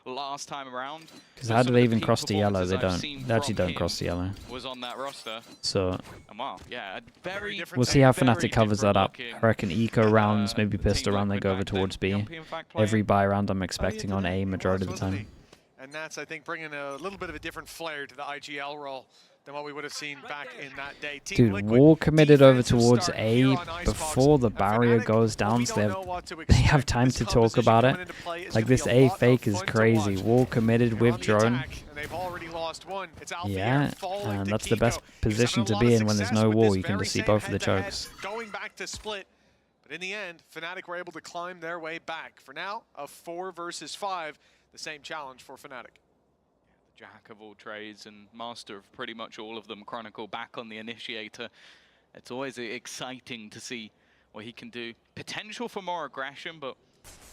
last time around. Because how do they even cross the yellow? They don't. They actually don't cross the yellow. Was on that roster. So and wow, yeah, very we'll see how Fnatic covers that up. I reckon eco rounds, maybe pistol round, they go over towards B. Every buy round I'm expecting on A majority of the time. And that's, I think, bringing a little bit of a different flair to the IGL role than what we would have seen back in that day. Dude, Wall committed over towards A before the barrier goes down, so they have time to talk about it. Like, this A fake is crazy. Wall committed with drone. Yeah, and that's the best position to be in when there's no wall. You can just see both of the chokes. Going back to split, but in the end, Fnatic were able to climb their way back. For now, a 4 versus 5, the same challenge for Fnatic. Jack of all trades and master of pretty much all of them. Chronicle back on the initiator. It's always exciting to see what he can do. Potential for more aggression, but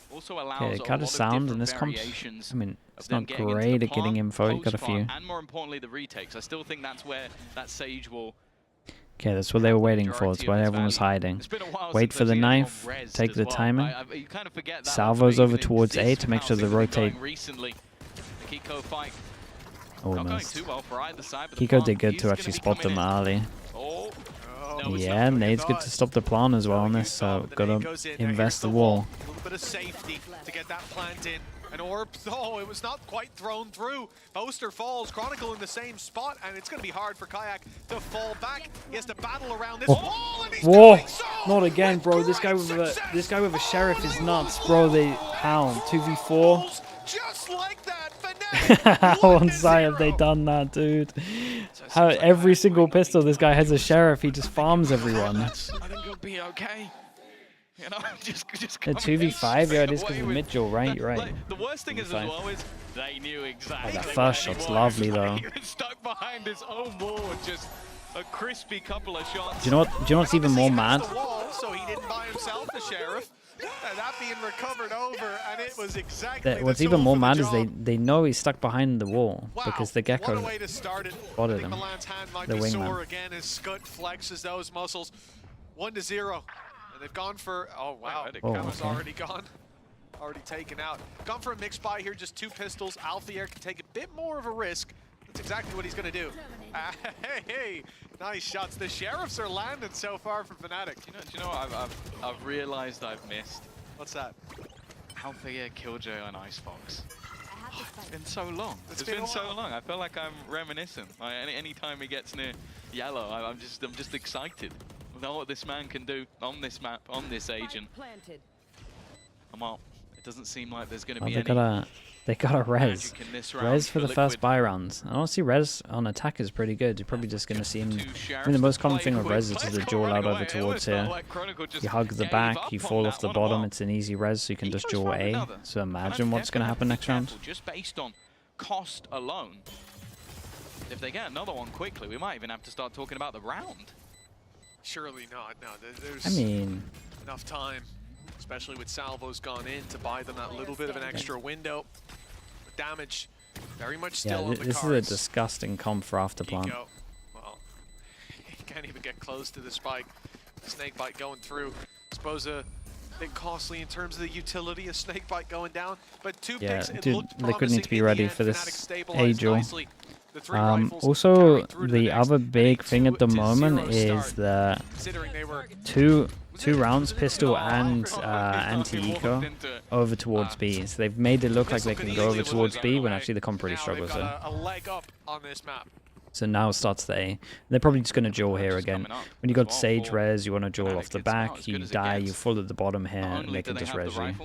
also allows kind of sound in this comp. I mean, it's not great at getting info. You got a few. And more importantly, the retakes. I still think that's where that Sage will. Okay, that's what they were waiting for. That's why everyone was hiding. Wait for the knife. Take the timing. Salvos over towards A to make sure they rotate. Oh, missed. Kiko did good to actually spot them early. Yeah, Nade's good to stop the plant as well on this, so gotta invest the wall. A little bit of safety to get that plant in. An orb, oh, it was not quite thrown through. Boaster falls, Chronicle in the same spot, and it's going to be hard for Kayak to fall back. He has to battle around this wall, and he's whoa! Not again, bro. This guy with a sheriff is nuts, bro. They hound 2v4. Just like that. How on site have they done that, dude? How every single pistol this guy has a sheriff, he just farms everyone. I think he'll be okay. You know, just a 2v5, yeah, it is because of mid-jaw, right? You're right. Like, the worst thing is as well is they knew exactly. Oh, that first shot's lovely though. He was stuck behind his own wall with just a crispy couple of shots. Do you know what's even more mad? So he didn't buy himself a sheriff. That being recovered over, and it was exactly what's even more mad is they know he's stuck behind the wall because the Gecko spotted him. The wingman. Again as Scut flexes those muscles. 1-0, and they've gone for. Oh wow, Camo's already gone, already taken out. Gone for a mixed buy here, just 2 pistols. Alfier can take a bit more of a risk. That's exactly what he's going to do. Hey, nice shots. The sheriffs are landing so far from Fnatic. Do you know what I've realized I've missed? What's that? Alfier Killjoy on Icebox. Oh, it's been so long. It's been so long. I feel like I'm reminiscing. Like, any time he gets near yellow, I'm just excited. I know what this man can do on this map, on this agent. Come on. It doesn't seem like there's going to be any. They got a res. Res for the first buy rounds. I don't see res on attack is pretty good. You're probably just going to see him. I mean, the most common thing with res is just a jaw out over towards here. You hug the back, you fall off the bottom. It's an easy res, so you can just jaw A. So imagine what's going to happen next round. Just based on cost alone. If they get another one quickly, we might even have to start talking about the round. Surely not. No, there's enough time. Especially with salvos gone in to buy them that little bit of an extra window. The damage very much still on the cards. This is a disgusting comp for Afterplant. Well, he can't even get close to the spike. Snakebite going through. I suppose a bit costly in terms of the utility of Snakebite going down. But 2 picks, it looked Liquid need to be ready for this A-jaw. Also, the other big thing at the moment is the two rounds, pistol and anti-eco, over towards B. So they've made it look like they can go over towards B when actually the comp really struggles there. So now starts the A. They're probably just going to jaw here again. When you got Sage res, you want to jaw off the back, you die, you fall at the bottom here, and they can just res you.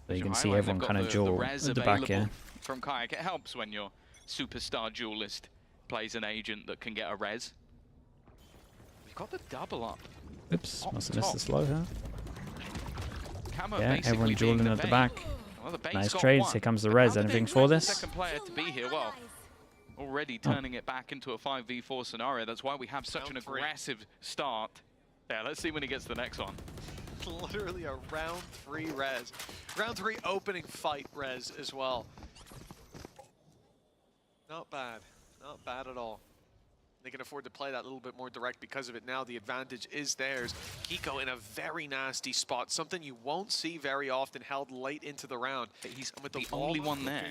So you can see everyone kind of jaw at the back here. From Kayak, it helps when your superstar duelist plays an agent that can get a res. We've got the double up. Oops, must have missed the slow here. Yeah, everyone dueling at the back. Nice trades. Here comes the res. Anything for this? Second player to be here. Well, already turning it back into a 5v4 scenario. That's why we have such an aggressive start. Yeah, let's see when he gets the next one. Literally a round 3 res. Round 3 opening fight res as well. Not bad. Not bad at all. They can afford to play that a little bit more direct because of it now. The advantage is theirs. Kiko in a very nasty spot, something you won't see very often, held late into the round. He's with the only one there.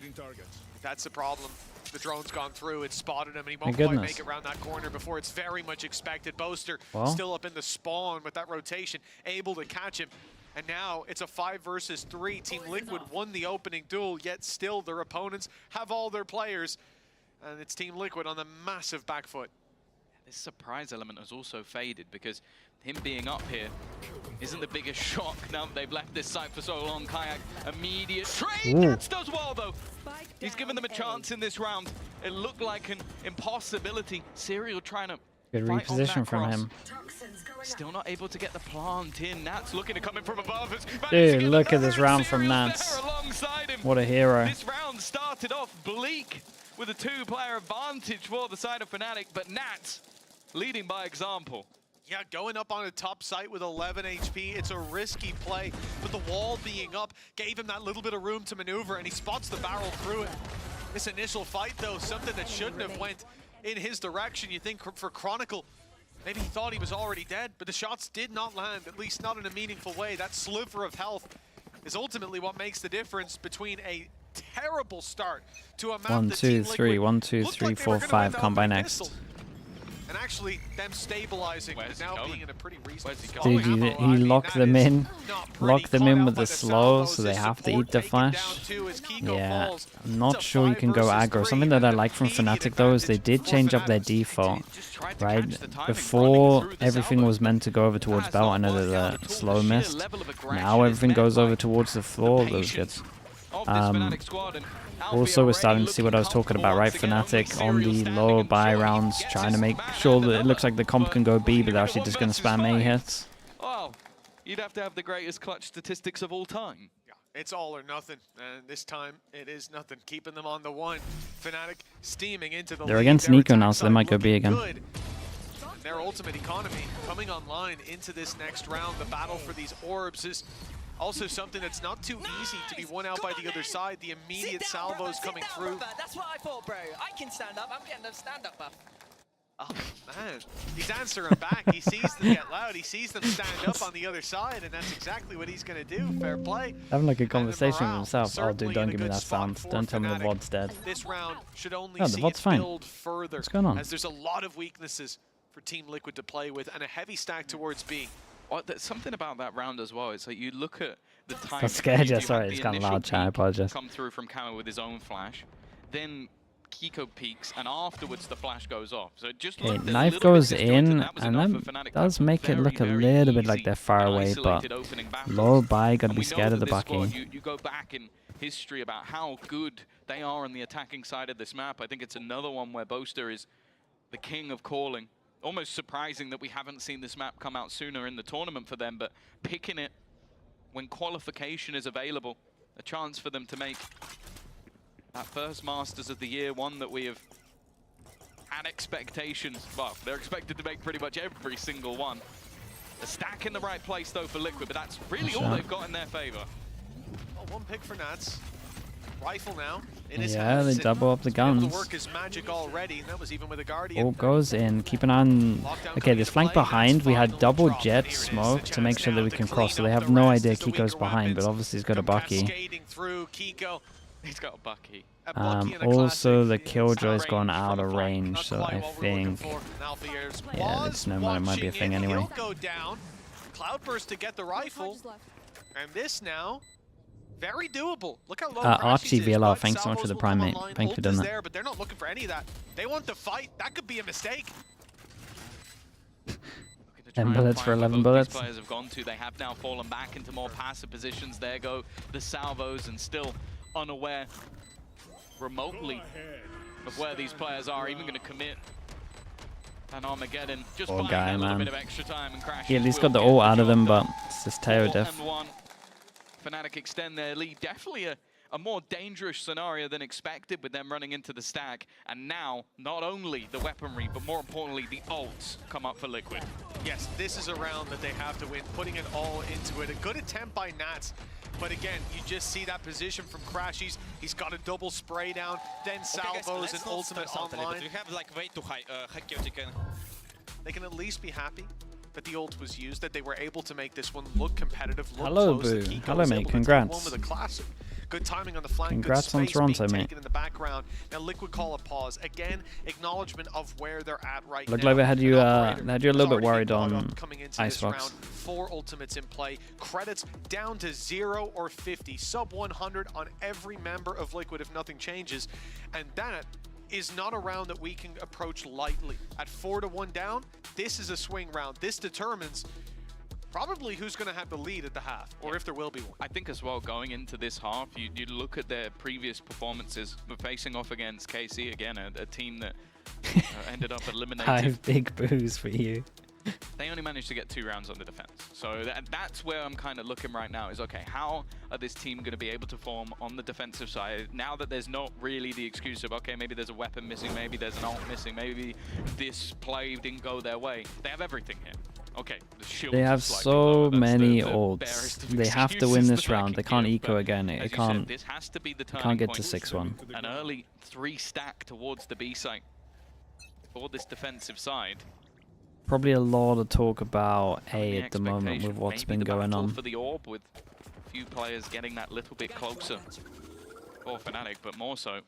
That's the problem. The drone's gone through, it spotted him, and he won't quite make it around that corner before it's very much expected. Boaster still up in the spawn with that rotation, able to catch him. And now it's a 5 versus 3. Team Liquid won the opening duel, yet still their opponents have all their players. And it's Team Liquid on the massive back foot. This surprise element has also faded because him being up here isn't the biggest shock now that they've left this site for so long. Kayak, immediate trade. Nats does well though. He's given them a chance in this round. It looked like an impossibility. Serial trying to good reposition from him. Still not able to get the plant in. Nats looking to come in from above. Dude, look at this round from Nats. What a hero. This round started off bleak with a 2-player advantage for the side of Fnatic, but Nats leading by example. Yeah, going up on a top site with 11 HP, it's a risky play, but the wall being up gave him that little bit of room to maneuver, and he spots the barrel through it. This initial fight, though, something that shouldn't have went in his direction. You think for Chronicle, maybe he thought he was already dead, but the shots did not land, at least not in a meaningful way. That sliver of health is ultimately what makes the difference between a terrible start to a map 1, 2, 3, 1, 2, 3, 4, 5. Come by next. And actually, them stabilizing and now being in a pretty reasonable spot. Dude, he locked them in. Locked them in with the slow, so they have to eat the flash. Yeah, I'm not sure you can go aggro. Something that I like from Fnatic, though, is they did change up their default. Right? Before, everything was meant to go over towards belt. I know that the slow missed. Now everything goes over towards the floor. Those good. Also, we're starting to see what I was talking about, right? Fnatic on the low buy rounds, trying to make sure that it looks like the comp can go B, but they're actually just going to spam A hits. Well, you'd have to have the greatest clutch statistics of all time. Yeah, it's all or nothing, and this time it is nothing. Keeping them on the 1. Fnatic steaming into the They're against Nico now, so they might go B again. And their ultimate economy coming online into this next round. The battle for these orbs is also something that's not too easy to be won out by the other side. The immediate salvos coming through. That's what I thought, bro. I can stand up. I'm getting a stand-up buff. Oh, man. He's answering back. He sees them get loud. He sees them stand up on the other side, and that's exactly what he's going to do. Fair play. Having like a conversation with himself. Oh, dude, don't give me that sound. Don't tell me the VOD's dead. This round should only the VOD's fine. Build further. What's going on? As there's a lot of weaknesses for Team Liquid to play with, and a heavy stack towards B. Well, there's something about that round as well. It's like you look at the time. I'm scared. Yeah, sorry, it's kind of loud. Chat. I apologize. Come through from Kama with his own flash, then Kiko peaks, and afterwards the flash goes off. So it just knife goes in, and that does make it look a little bit like they're far away, but low buy, gotta be scared of the Bucky. You go back in history about how good they are on the attacking side of this map. I think it's another one where Boaster is the king of calling. Almost surprising that we haven't seen this map come out sooner in the tournament for them, but picking it when qualification is available, a chance for them to make that first Masters of the Year, one that we have had expectations. Well, they're expected to make pretty much every single one. A stack in the right place though for Liquid, but that's really all they've got in their favor. Oh, 1 pick for Nats. Rifle now. Yeah, they double up the guns. Work is magic already, and that was even with a Guardian. All goes in. Keep an eye on. Okay, this flank behind. We had double jet smoke to make sure that we can cross. So they have no idea Kiko's behind, but obviously he's got a Bucky. He's got a Bucky. Also, the Killjoy's gone out of range, so I think. Yeah, it's no matter. It might be a thing anyway. Cloudburst to get the rifle, and this now. Very doable. Look how low Archie VLR, thanks so much for the Prime, mate. Thanks for doing that. There, but they're not looking for any of that. They want to fight. That could be a mistake. 10 bullets for 11 bullets. Players have gone to. They have now fallen back into more passive positions. There go the salvos, and still unaware remotely of where these players are, even going to commit an Armageddon. Just buying a little bit of extra time and crashing. He at least got the ult out of them, but it's just Teo diff. Fnatic extend their lead. Definitely a more dangerous scenario than expected with them running into the stack. And now, not only the weaponry, but more importantly, the ults come up for Liquid. Yes, this is a round that they have to win, putting it all into it. A good attempt by Nats. But again, you just see that position from Crashies. He's got a double spray down, then salvos and ultimate online. We have like way too high chaotic. They can at least be happy that the ult was used, that they were able to make this one look competitive, look Hello, close. Boo. Hello, mate. Congrats. With a classic. Good timing on the flank. Congrats good on space Toronto, being mate. taken in the background. Now Liquid call a pause. Again, acknowledgement of where they're at right Looked now. like they had you a little bit Already worried been brought on up coming into this Icebox. round. 4 ultimates in play. Credits down to 0 or 50. Sub 100 on every member of Liquid if nothing changes. And that is not a round that we can approach lightly. At 4-1 down, this is a swing round. This determines probably who's going to have the lead at the half, or if there will be one. I think as well, going into this half, you look at their previous performances. We're facing off against KC again, a team that ended up eliminated. 5 big boos for you. They only managed to get 2 rounds on the defense. So that's where I'm kind of looking right now is, okay, how are this team going to be able to form on the defensive side now that there's not really the excuse of, okay, maybe there's a weapon missing, maybe there's an ult missing, maybe this play didn't go their way. They have everything here. Okay, the shield They have is slightly so lower. That's many the ults. barest of They have to excuses win this that I round. They can can't give, eco but again. as It you can't. said, this has to be the turning Can't get point. to 6-1. An early 3 stack towards the B site for this defensive side. Probably a lot of talk about The A at the moment with expectation, what's maybe been the going battle on. for the orb with a few players getting that little bit closer for Fnatic, but more so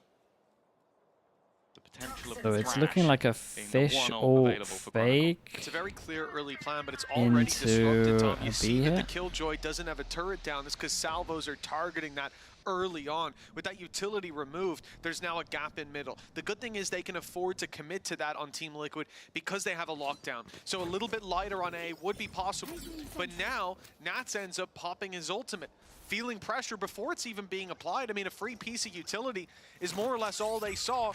the potential of So it's Thrash looking like a being the fish one ult or available for Chronicle. fake. It's a very clear early plan, but it's already Into disrupted, Tom. a You B see that here? the Killjoy doesn't have a turret down. This because salvos are targeting that early on. With that utility removed, there's now a gap in middle. The good thing is they can afford to commit to that on Team Liquid because they have a lockdown. So a little bit lighter on A would be possible. But now, Nats ends up popping his ultimate, feeling pressure before it's even being applied. I mean, a free piece of utility is more or less all they saw,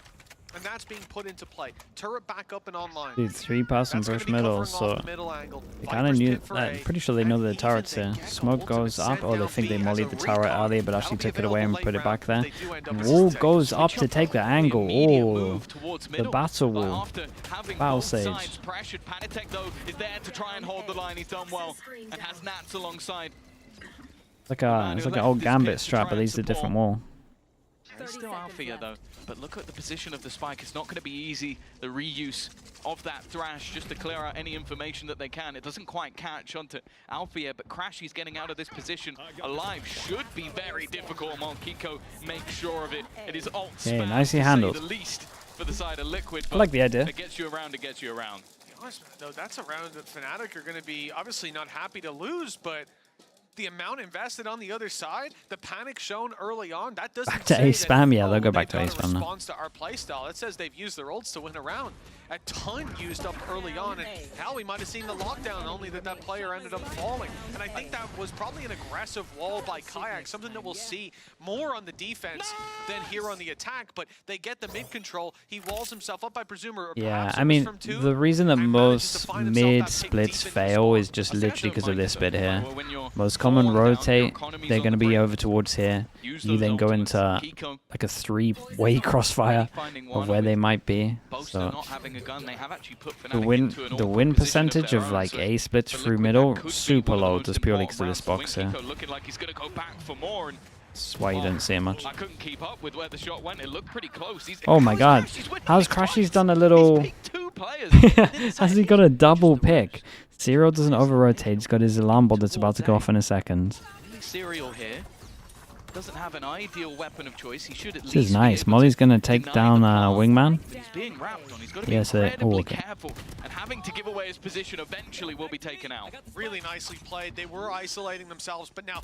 and that's being put into play. Turret back up and online. Dude, 3-person push middle, so they kind of knew. Pretty sure they know the turret's there. Smoke goes up, or they think they mollied the turret earlier, but actually took it away and put it back there. And Wall goes up to take the angle. Oh, the battle wall. Battle sage. Pressured. Panitek though is there to try and hold the line. He's done well and has Nats alongside. It's like an old Gambit strat, but these are a different wall. It's still Althea though, but look at the position of the spike. It's not going to be easy, the reuse of that Thrash, just to clear out any information that they can. It doesn't quite catch onto Althea, but Crashy's getting out of this position alive should be very difficult while Kiko makes sure of it. It is ult spam, Okay, nicely to say handled. the least for the side of Liquid. I like the idea. It gets you around, it gets you around. To be honest, though, that's a round that Fnatic are going to be obviously not happy to lose, but the amount invested on the other side, the panic shown early on, that doesn't Back to say A spam, that, yeah, they'll go they've back to got A a spam now. response to our playstyle. It says they've used their ults to win a round. A ton used up early on, and hell, we might have seen the lockdown, only that player ended up falling. And I think that was probably an aggressive wall by Kayak, something that we'll see more on the defense than here on the attack, but they get the mid control. He walls himself up, I presume, or Yeah, perhaps I it was mean, from 2, the reason that and manages to most find himself that mid pick splits deep in fail response. is just literally because of this bit here. When you're Most common falling down, your rotate, economy's they're on going to the be brink. over towards here. Use You those then go ultimates. into Kiko like a 3-way crossfire finding of one where they with might be. Boaster So not having a gun, they have actually put the Fnatic win into an the awkward win position percentage their of own, like so A splits for through Liquid, middle that could be super one of the low most just purely because of important this rounds box to win. here. Kiko looking like he's going to go back for more, and That's why you don't see it much. I couldn't keep up with where the shot went. It looked pretty close. Oh my god. How's Crashy's done a little... He's picked 2 players. Has he got a double pick? Zero doesn't over-rotate. He's got his alarm bot that's about to go off in a second. Serial here doesn't have an ideal weapon of choice. He should at least This is nice. be able Molly's to going to take deny down the path, Wingman. but he's being wrapped on. He's got to be Yes, incredibly okay. careful, and having to give away his position eventually will be taken out. Really nicely played. They were isolating themselves, but now,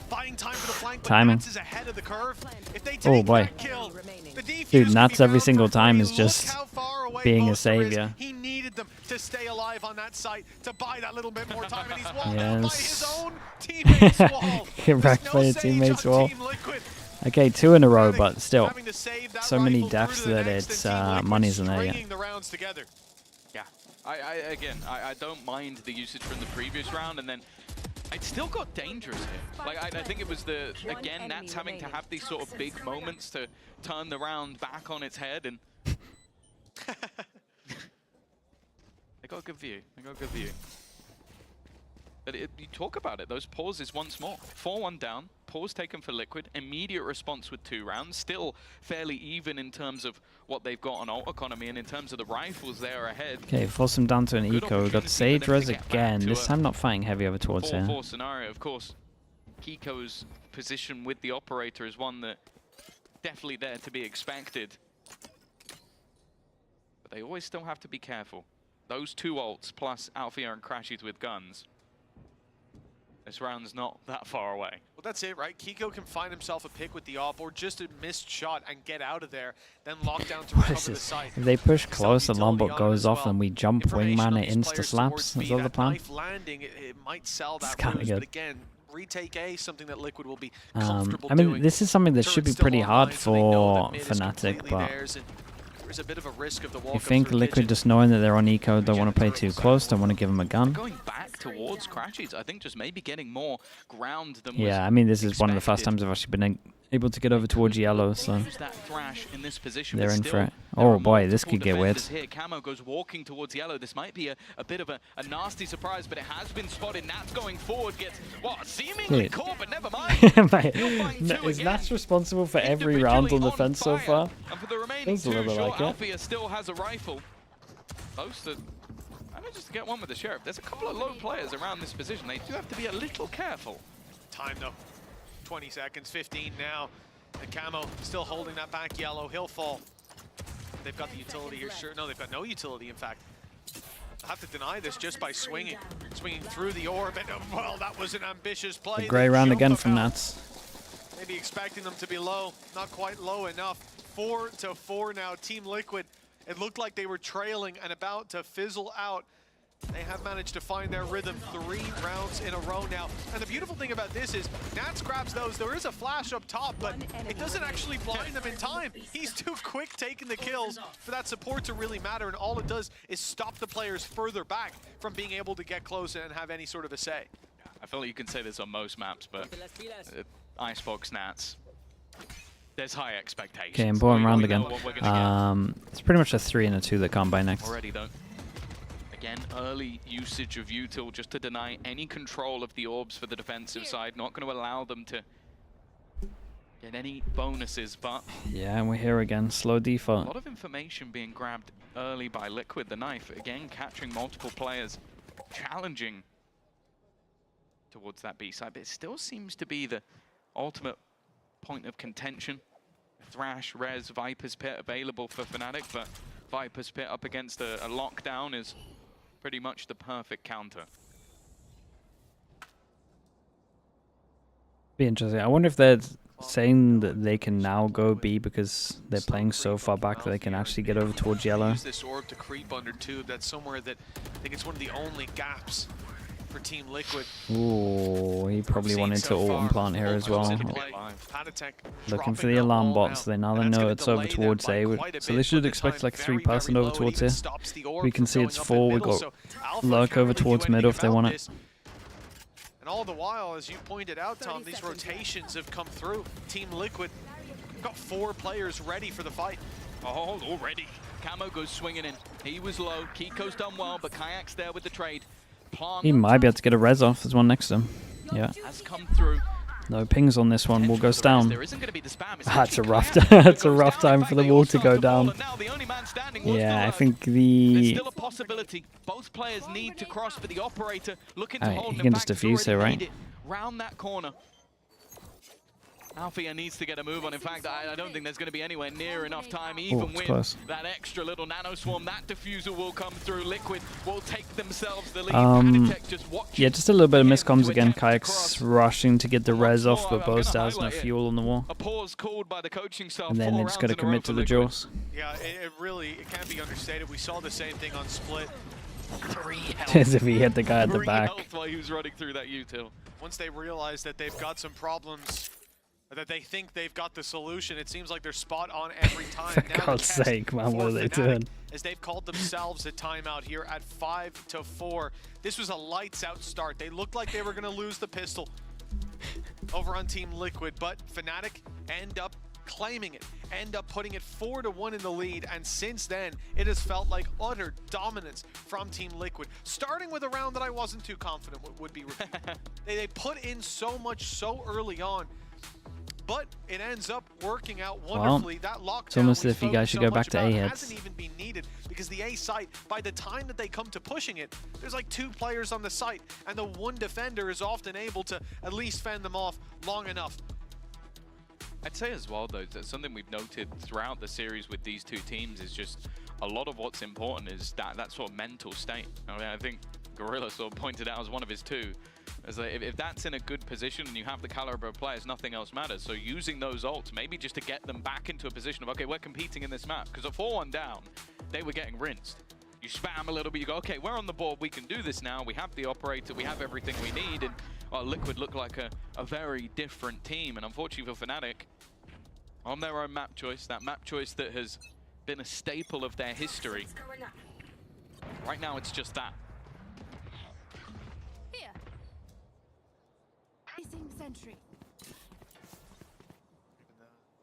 buying time for the flank, but Timing. Nats is ahead of the curve. If they take Oh, boy. that kill, the defuse Dude, could Nats be every found single for time free. is just Look how far away being a Boaster is. savior. He needed them to stay alive on that site to buy that little bit more time, and he's walled out by Yes. his own teammate's wall. Get wrecked There's by no your sage teammate's on wall. Team Liquid. Okay, 2 in a row, but still. Having to save that So many rifle through deaths to the that next, it's, and Team Liquid money isn't there yet. stringing the rounds together. Yeah, I don't mind the usage from the previous round, and then it still got dangerous here. Like I think it was again Nats having to have these sort of big moments to turn the round back on its head, and they got a good view. They got a good view. But you talk about it, those pauses once more. 4-1 down, pause taken for Liquid, immediate response with 2 rounds, still fairly even in terms of what they've got on ult economy, and in terms of the rifles they are ahead. Okay, force them down to an eco. We've got Sage Res again, this time not fighting heavy over towards here. 4-4 scenario, of course. Kiko's position with the operator is one that definitely there to be expected. But they always still have to be careful. Those 2 ults plus Althea and Crashies with guns. This round's not that far away. Well, that's it, right? Kiko can find himself a pick with the op or just a missed shot and get out of there, then lock down to recover the site. If they push close, the Lombok goes off and we jump wingman, it insta-slaps. Is that the plan? Landing, it might sell that kind of good. But again, retake A, something that Liquid will be comfortable I mean, doing. this is something that should be pretty hard for Fnatic, but there's a bit of a risk of the I think Liquid just knowing that they're on eco, don't want to play too close, don't want to give them a gun. Going back towards Crashies, I think just maybe getting more ground than yeah, I mean, this is one of the first times I've actually been able to get over towards yellow, so they're in for it. Oh boy, this could get weird. Here. Camo goes walking towards yellow. This might be a bit of a nasty surprise, but it has been spotted. Nats going forward gets, what, seemingly caught, but never mind. Is Nats responsible for every round on the fence so far? And for the remaining 2 shot, Althea still has a rifle. Close to manages to get one with the Sheriff. There's a couple of low players around this position. They do have to be a little careful. Time though. 20 seconds, 15 now. And Camo still holding that back yellow. He'll fall. They've got the utility here. Sure, no, they've got no utility, in fact. I have to deny this just by swinging through the orb. And, well, that was an ambitious play. A grey round again from Nats. Maybe expecting them to be low. Not quite low enough. 4-4 now, Team Liquid. It looked like they were trailing and about to fizzle out. They have managed to find their rhythm 3 rounds in a row now. And the beautiful thing about this is Nats grabs those. There is a flash up top, but it doesn't actually blind them in time. He's too quick taking the kills for that support to really matter. And all it does is stop the players further back from being able to get close and have any sort of a say. I feel like you can say this on most maps, but Icebox, Nats, there's high expectations. Okay, important round again. It's pretty much a 3 and a 2 that come by next. Already though. Again, early usage of util just to deny any control of the orbs for the defensive side. Not going to allow them to get any bonuses, but... Yeah, and we're here again. Slow default. A lot of information being grabbed early by Liquid. The knife, again, capturing multiple players, challenging towards that B side. But it still seems to be the ultimate point of contention. Thrash, Rez, Viper's Pit available for Fnatic, but Viper's Pit up against a lockdown is pretty much the perfect counter. Be interesting. I wonder if they're saying that they can now go B because they're playing so far back that they can actually get over towards yellow. Use this orb to creep under tube. That's somewhere that I think it's one of the only gaps for Team Liquid. Ooh, he probably wanted to ult and plant here as well. Looking for the alarm bot, so they now know it's over towards A. So they should expect like 3-person over towards here. We can see it's 4. We've got Lurk over towards middle if they want it. And all the while, as you pointed out, Tom, these rotations have come through. Team Liquid got 4 players ready for the fight. Oh, already. Camo goes swinging in. He was low. Kiko's done well, but Kayak's there with the trade. He might be able to get a res off. There's one next to him. Yeah. Has come through. No pings on this one. Wall goes down. That's a rough. That's a rough time for the wall to go down. Yeah, I think the. Still a possibility. Both players need to cross for the operator. Looking to hold he can just defuse here, right? Round that corner. Althea needs to get a move on. In fact, I don't think there's going to be anywhere near enough time, even with that extra little nano swarm. That diffuser will come through. Liquid will take themselves the lead. Yeah, just a little bit of miscoms again. Kayak's rushing to get the res off, but Boast has no fuel on the wall. A pause called by the coaching staff. And then they just got to commit to the jaws. Yeah, it can't be understated. We saw the same thing on Split. 3 health. As if he hit the guy at the back. 3 health while he was running through that util. Once they realize that they've got some problems, that they think they've got the solution, it seems like they're spot on every time. For God's sake, man, what are they doing? As they've called themselves a timeout here at 5-4. This was a lights out start. They looked like they were going to lose the pistol over on Team Liquid, but Fnatic end up claiming it. end up putting it 4-1 in the lead, and since then, it has felt like utter dominance from Team Liquid. Starting with a round that I wasn't too confident would be repeated. They put in so much so early on, but it ends up working out wonderfully. That lockdown, it's almost as if you guys should go back to A hits. Hasn't even been needed, because the A site, by the time that they come to pushing it, there's like 2 players on the site, and the 1 defender is often able to at least fend them off long enough. I'd say as well, though, that something we've noted throughout the series with these 2 teams is just a lot of what's important is that sort of mental state. I mean, I think Gorilla sort of pointed out as one of his 2. As if that's in a good position and you have the caliber of players, nothing else matters. So using those ults, maybe just to get them back into a position of, okay, we're competing in this map. Because at 4-1 down, they were getting rinsed. You spam a little bit, you go, okay, we're on the board, we can do this now. We have the operator, we have everything we need. And Liquid look like a very different team. And unfortunately for Fnatic, on their own map choice, that map choice that has been a staple of their history. Right now, it's just that. Here. Facing sentry.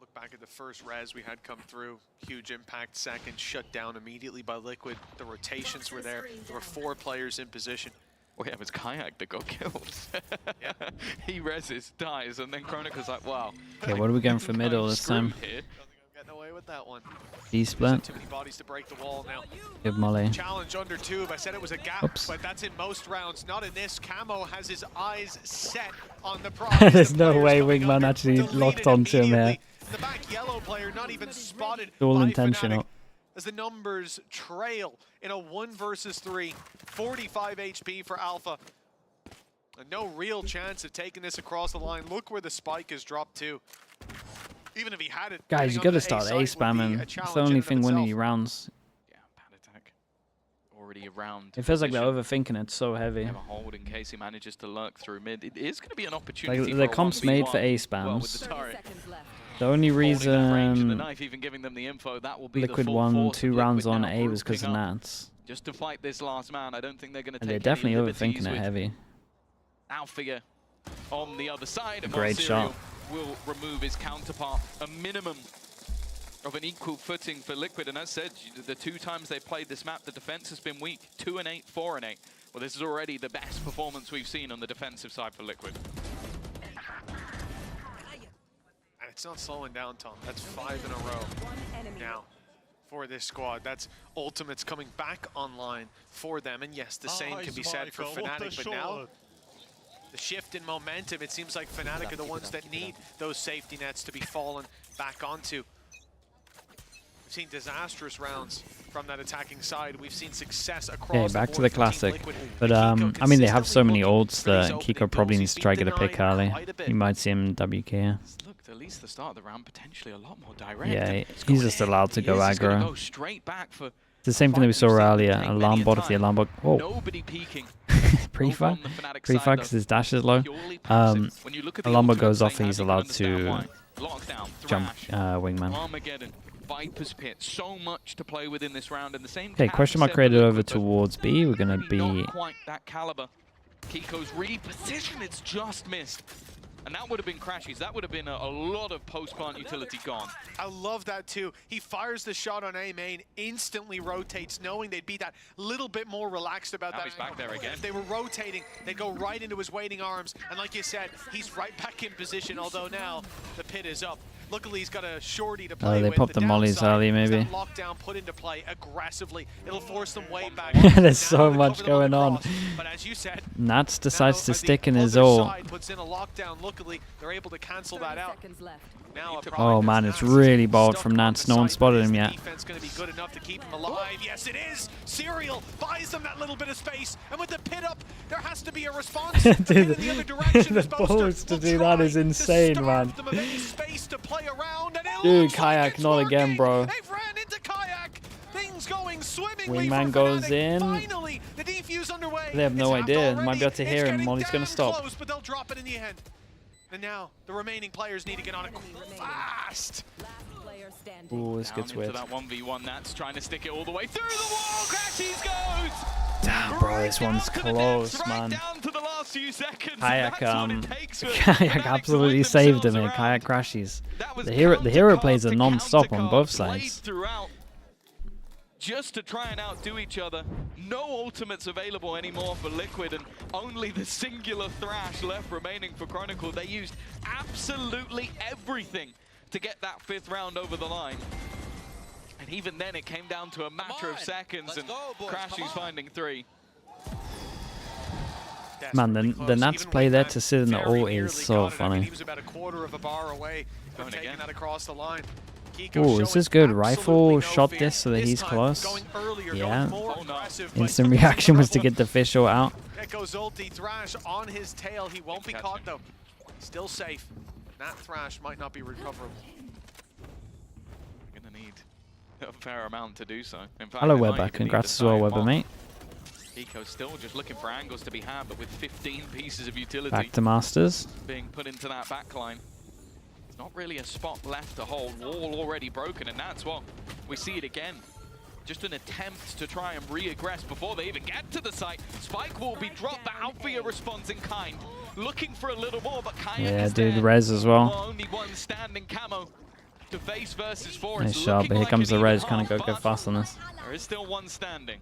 Look back at the first res we had come through. Huge impact, second, shut down immediately by Liquid. The rotations were there. There were 4 players in position. Well, yeah, it was Kayak that got killed. Yeah. He reses, dies, and then Chronica's like, wow. Okay, what are we going for middle this time? I don't think I'm getting away with that one. B split. Too many bodies to break the wall now. Good molly. Challenge under tube. I said it was a gap, Oops. but that's in most rounds. Not in this. Camo has his eyes set on the prize. There's no way Wingman actually locked onto him here. The back yellow player not even spotted. It's all by intentional. Fnatic as the numbers trail in a 1 versus 3. 45 HP for Alpha. And no real chance of taking this across the line. Look where the spike is dropped to. Even if he had it, Guys, you got to start A spamming. It's the only thing winning you rounds. Yeah, bad attack. Already around. It feels like they're overthinking it. So heavy. Have a hold in case he manages to lurk through mid. It is going to be an opportunity. Like, the for comp's made for A well, with spams. the turret. The only reason the knife, even giving them the info, that will be Liquid the full won force 2 of rounds Liquid on now A was because of grouping up Nats. Just to fight this last man. I don't think they're going to take And they're definitely any overthinking liberties it with heavy. Alfia on the other side. And Great shot. Will remove his counterpart. A minimum of an equal footing for Liquid. And as said, the 2 times they played this map, the defense has been weak. 2 and 8, 4 and 8. Well, this is already the best performance we've seen on the defensive side for Liquid. And it's not slowing down, Tom. That's 5 in a row now for this squad. That's ultimates coming back online for them. And yes, the same can be said for Fnatic, but now the shift in momentum, it seems like Fnatic are the ones that need those safety nets to be fallen back onto. We've seen disastrous rounds from that attacking side. We've seen success across Okay, back to the classic. But I mean, they have so many ults that Kiko probably needs to try to get a pick early. You might see him WK here. Look, at least the start of the round potentially a lot more direct. Yeah, he's just allowed to go aggro. Go straight back for It's the same thing that we saw earlier. Alarm bot if the alarm bot. Whoa. nobody peeking. Pre-fire? Pre-fire because his dash is low. Alarm bot goes off and he's allowed to jump wingman. Armageddon, Viper's Pit, so much to play with in this round, and the same. Okay, question mark created over towards B. We're gonna be not quite that caliber. Kiko's reposition, it's just missed. And that would have been crashes. That would have been a lot of post-plant utility gone. I love that too. He fires the shot on A main, instantly rotates, knowing they'd be that little bit more relaxed about that. He's back there again. If they were rotating, they'd go right into his waiting arms. And like you said, he's right back in position, although now the pit is up. Luckily, he's got a shorty to play they with. popped the mollies early, maybe. Lockdown put into play aggressively. It'll force them way back. There's so much going on. But as you said, Nats decides to stick in his other ult. side puts in a lockdown. Luckily, they're able to cancel that out. Now Oh man, it's really bold from Nats. No one spotted him yet. Defense going to be good enough to keep him alive. Yes, it is. Serial buys them that little bit of space, and with the pit up, there has to be a response. Dude, the balls to do that is insane, man. Dude, Kayak, not again, bro. They've ran into Kayak. Things going swimmingly. Wingman goes in. Finally, the defuse underway. They have no idea. Might be able to hear him. Molly's gonna stop. Close, but they'll drop it in the end. And now the remaining players need to get on it fast. Ooh, this gets weird. Into that 1v1, Nats trying to stick it all the way through the wall. Crashes goes. Damn, bro, this one's close, man. Down to the last few seconds. Kayak, Kayak absolutely saved him here. Kayak crashes. The hero plays are non-stop on both sides. Just to try and outdo each other. No ultimates available anymore for Liquid, and only the singular Thrash left remaining for Chronicle. They used absolutely everything to get that 5th round over the line. And even then, it came down to a matter of seconds, and Crashy's finding 3. Man, the Nats play there to sit in the ult is so funny. He was about a quarter of a bar away from taking that across the line. Oh, is this good? Rifle shot this so that he's close. Yeah. Instant reaction was to get the fish out. Gekko's ulti, Thrash on his tail. He won't be caught though. Still safe. That Thrash might not be recoverable. Gonna need a fair amount to do so. In fact, Hello, Weber. Congrats as well, Weber, mate. Eco's still just looking for angles to be had, but with 15 pieces of utility Back to Masters. being put into that backline. Not really a spot left to hold. Wall already broken, and that's what we see it again. Just an attempt to try and re-aggress before they even get to the site. Spike will be dropped, but Althea responds in kind. Looking for a little more, but Kayak is dude, there. res as well. Only one standing camo to face versus 4. Nice shot, but here comes the res. Kind of go fast on this. There is still one standing.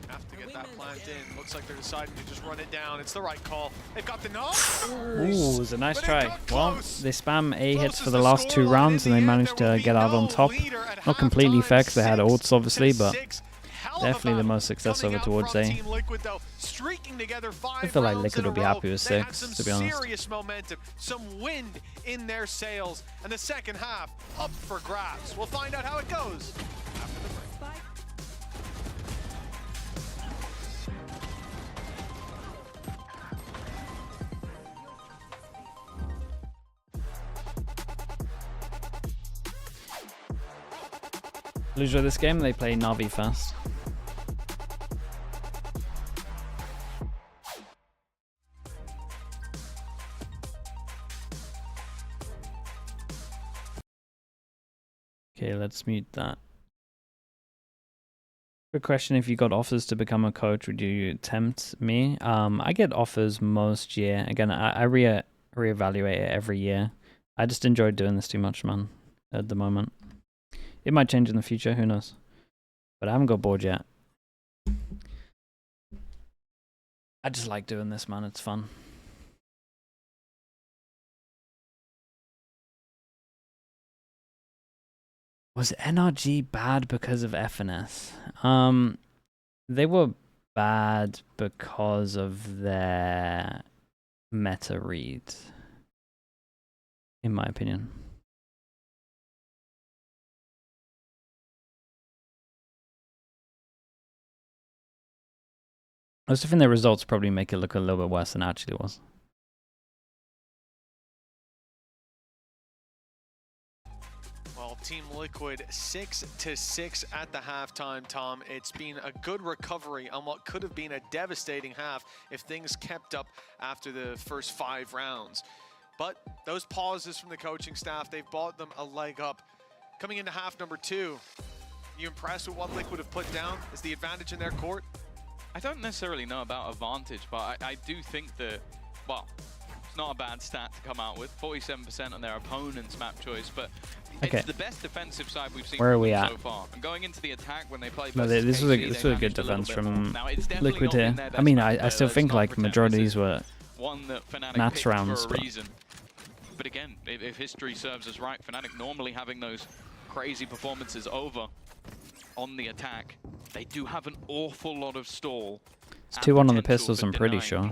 Have to get that plant in. Looks like they're deciding to just run it down. It's the right call. They've got the knock. Ooh, it was a nice try. Well, they spam A hits for the last 2 rounds and they managed to get out on top. Not completely fair because they had ults obviously, but definitely the most success over towards A. I feel like Liquid will be happy with 6, to be honest. Serious momentum, some wind in their sails, and the second half up for grabs. We'll find out how it goes after the break. Loser this game, they play Na'Vi first. Okay, let's mute that. Quick question, if you got offers to become a coach, would you tempt me? I get offers most year. Again, I reevaluate it every year. I just enjoy doing this too much, man, at the moment. It might change in the future, who knows? But I haven't got bored yet. I just like doing this, man. It's fun. Was NRG bad because of FNS? They were bad because of their meta read, in my opinion. I was thinking their results probably make it look a little bit worse than it actually was. Well, Team Liquid 6-6 at the halftime, Tom. It's been a good recovery on what could have been a devastating half if things kept up after the first 5 rounds. But those pauses from the coaching staff, they've bought them a leg up. Coming into half number 2, you impressed with what Liquid have put down? Is the advantage in their court? I don't necessarily know about advantage, but I do think that, well, it's not a bad stat to come out with. 47% on their opponent's map choice, but it's the best defensive side we've seen from them so far. And going into the attack when they play versus this was a good defense from Liquid here. I mean, I still think like majority of these were Nats rounds. But again, if history serves us right, Fnatic normally having those crazy performances over on the attack, they do have an awful lot of stall. It's 2-1 on the pistols, I'm pretty sure.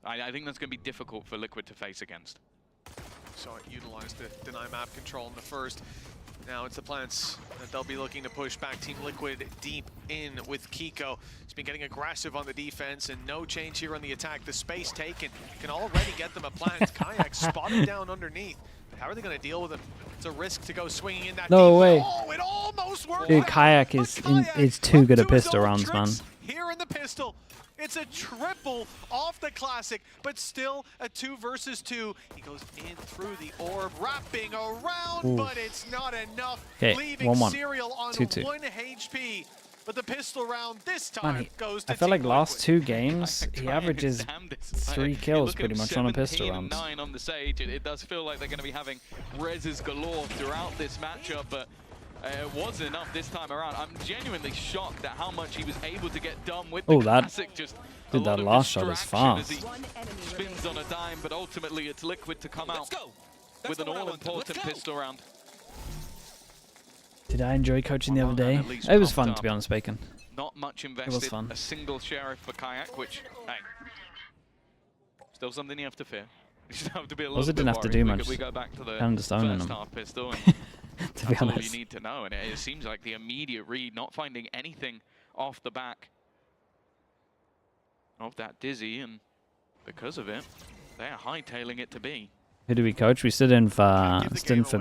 I think that's going to be difficult for Liquid to face against. So it utilized the deny map control in the first. Now it's the plants that they'll be looking to push back. Team Liquid deep in with Kiko. He's been getting aggressive on the defense and no change here on the attack. The space taken can already get them a plant. Kayak spotted down underneath. How are they going to deal with him? It's a risk to go swinging in that No deep. way. Oh, it almost worked. Dude, Kayak is too good at pistol rounds, man. Here in the pistol. It's a triple off the classic, but still a 2 versus 2. He goes in through the orb, wrapping around, but it's not enough. Okay, leaving 1-1. Serial on 2-2. 1 HP. But the pistol round this time Man, goes to I feel like Team last Liquid. 2 games, he averages 3 kills pretty much on a pistol round. 9 on the Sage. It does feel like they're going to be having reses galore throughout this matchup, but it wasn't enough this time around. I'm genuinely shocked at how much he was able to get done with the classic. Just dude, that last shot is fast. As he spins on a dime, but ultimately it's Liquid to come out with an all-important pistol round. Did I enjoy coaching the other day? It was fun, to be honest, Bacon. Not much invested. It was fun. A single sheriff for Kayak, which, hey, still something you have to fear. You just have to be a little bit didn't have to do much. We go back to the Just owning first them. half pistol. And To be that's all you honest. need to know. And it seems like the immediate read, not finding anything off the back of that Dizzy, and because of it, they're hightailing it to B. Who do we coach? We stood in for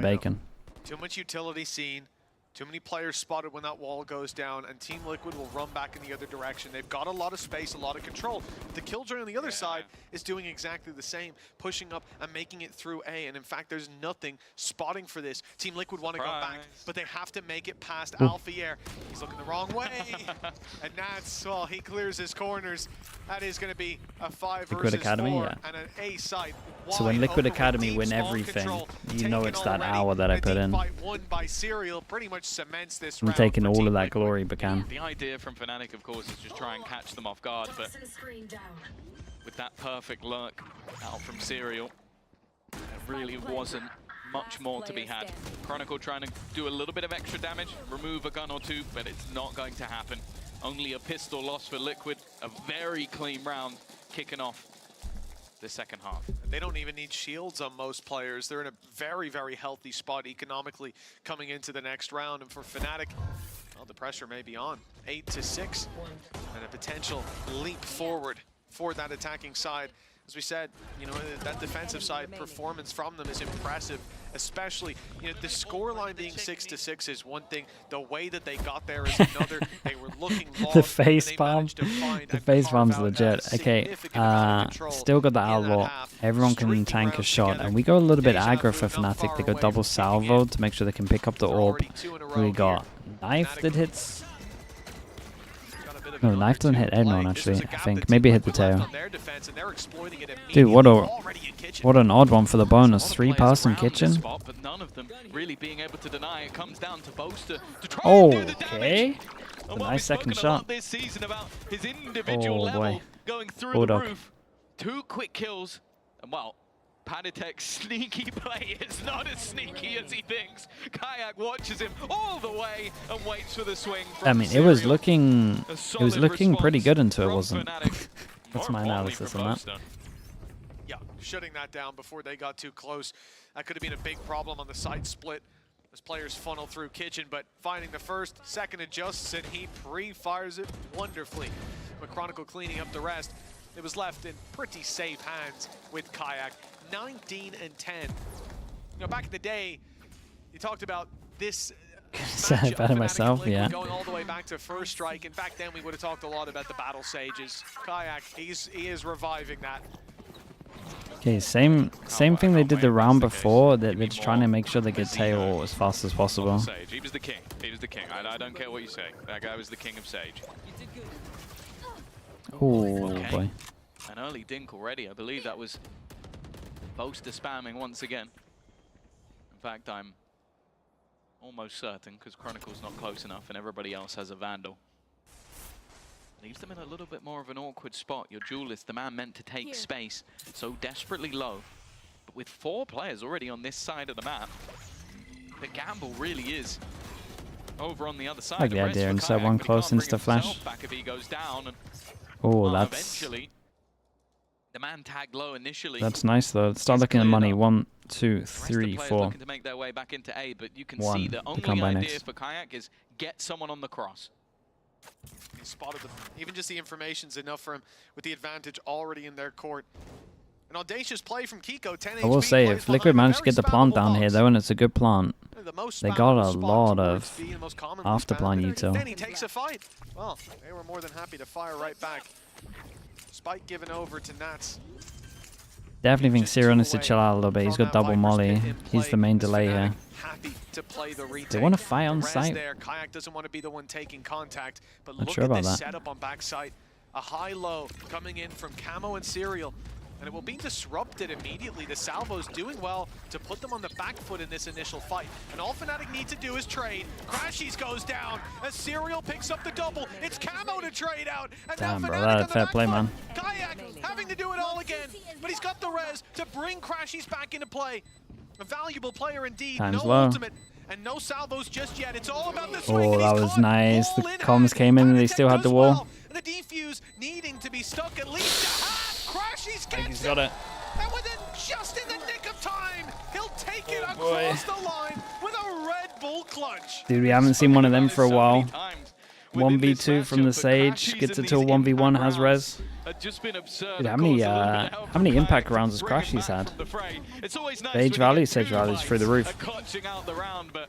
Bacon. Too much utility seen. Too many players spotted when that wall goes down, and Team Liquid will run back in the other direction. They've got a lot of space, a lot of control. The Killjoy on the other side is doing exactly the same, pushing up and making it through A. And in fact, there's nothing spotting for this. Team Liquid want to go back, but they have to make it past Alfier. He's looking the wrong way. And Nats, well, he clears his corners. That is going to be a 5 Liquid versus Academy, 4 yeah. and an A side. So when Liquid Academy win everything, you know it's that hour that I put in. Won by Serial pretty much cements this I'm round taking for all Team of that Liquid. glory, Bacan. The idea from Fnatic, of course, is just try and catch them off guard, but with that perfect lurk out from Serial, there really wasn't much more to be had. Chronicle trying to do a little bit of extra damage, remove a gun or two, but it's not going to happen. Only a pistol loss for Liquid, a very clean round kicking off the second half. They don't even need shields on most players. They're in a very, very healthy spot economically coming into the next round. And for Fnatic, well, the pressure may be on. 8-6, and a potential leap forward for that attacking side. As we said, you know, that defensive side performance from them is impressive, especially, you know, the scoreline being 6-6 is one thing. The way that they got there is another. They were looking lost. The face palm. The face palm's legit. Okay, still got the outlaw. Everyone can tank a shot, and we go a little bit aggro for Fnatic. They go double salvo to make sure they can pick up the orb. We got Knife that hits. No, Knife doesn't hit anyone actually, I think. Maybe hit the tail. Dude, what an odd one for the bonus. 3-person kitchen. But none of them really being able to deny. It comes down to Boaster to try Okay. A and nice second shot. This season about his individual level going through Bulldog. the roof. 2 quick kills, and well, Padatek's sneaky play is not as sneaky as he thinks. Kayak watches him all the way and waits for the swing. I mean, it was looking pretty good until it wasn't. That's my analysis on that. Yeah, shutting that down before they got too close. That could have been a big problem on the side split as players funnel through Kitchen, but finding the first, second adjusts, and he pre-fires it wonderfully. But Chronicle cleaning up the rest. It was left in pretty safe hands with Kayak. 19-10. You know, back in the day, you talked about this Say better myself, yeah. Going all the way back to First Strike, and back then we would have talked a lot about the Battle Sages. Kayak, he is reviving that. Okay, same thing they did the round before. They're just trying to make sure they get tail as fast as possible. He was the king. He was the king. I don't care what you say. That guy was the king of Sage. Oh boy. An early dink already. I believe that was Boaster spamming once again. In fact, I'm almost certain, because Chronicle's not close enough and everybody else has a Vandal. Leaves them in a little bit more of an awkward spot. Your duelist, the man meant to take space, so desperately low. But with 4 players already on this side of the map, the gamble really is over on the other side. I like the idea, insert one close insta flash. Back if he goes down, and oh, that's eventually the man tagged low initially. That's nice though. Start looking at money. 1, 2, 3, 4. Looking to make their way back into A, but you can see the only idea for Kayak is get someone on the cross. He spotted them. Even just the information's enough for him with the advantage already in their court. An audacious play from Kiko. 10 I will say, if Liquid managed to get the plant down here though, and it's a good plant, they got a lot of after plant util. Then he takes a fight. Well, they were more than happy to fire right back. Spike given over to Nats. Definitely think Cyril needs to chill out a little bit. He's got double molly. He's the main delay here. They want to fight on site. Kayak doesn't want to be the one taking contact, but Not look sure at about this that. setup on backside. A high-low coming in from Camo and Serial, and it will be disrupted immediately. The Salvo's doing well to put them on the back foot in this initial fight. And all Fnatic need to do is trade. Crashies goes down as Serial picks up the double. It's Camo to trade out. And Damn, now bro, Fnatic on that the fair back play, foot. man. Kayak having to do it all again, but he's got the res to bring Crashies back into play. A valuable player indeed. Time's no low. ultimate. And no salvos just yet. It's all about the swing. Oh, And that he's was caught nice. The all in comms hand. came in and they Patek still had the does wall. well. And the defuse needing to be stuck at least a half. Crashies gets He's got it. And within just in the nick of time, he'll take it boy. across the line with a Red Bull clutch. Dude, we haven't seen one of them for a while. Times within this 1v2 from the matchup, but Sage Crashies gets in it to a these 1v1 impact has res. rounds have just been absurd. Dude, how Of many, course, a little bit of help how many from impact Kayak rounds has to bring him Crashies back had? from the fray. It's always nice Sage when you Valley, get Sage two Valley's through the fights roof. clutching out the round, but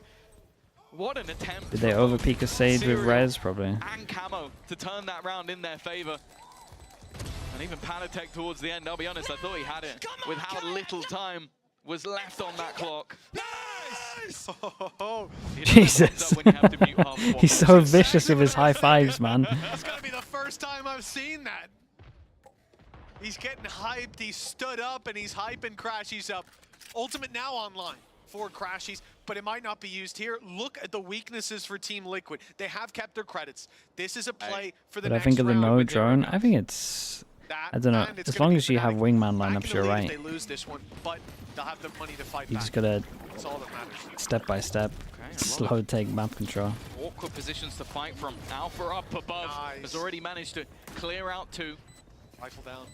what an attempt. Did they from overpeak a Sage with Serial res? Probably. and Camo to turn that round in their favor. And even Patek towards the end, I'll be honest, I thought he had it with how little time was left on that clock. Nice! Jesus. He's so vicious with his high fives, man. That's gotta be the first time I've seen that. He's getting hyped, he's stood up, and he's hyping Crashies up. Ultimate now online for Crashies, but it might not be used here. Look at the weaknesses for Team Liquid. They have kept their credits. This is a play for the But I next think of the round. no drone, I think it's... I don't know. As long as you have wingman lineups, you're right. They lose this one, but they'll have the money to fight You back. just gotta That's all that matters. step by step, slow take map control. Awkward positions to fight from. Alpha up above has already managed to clear out two. Rifle down.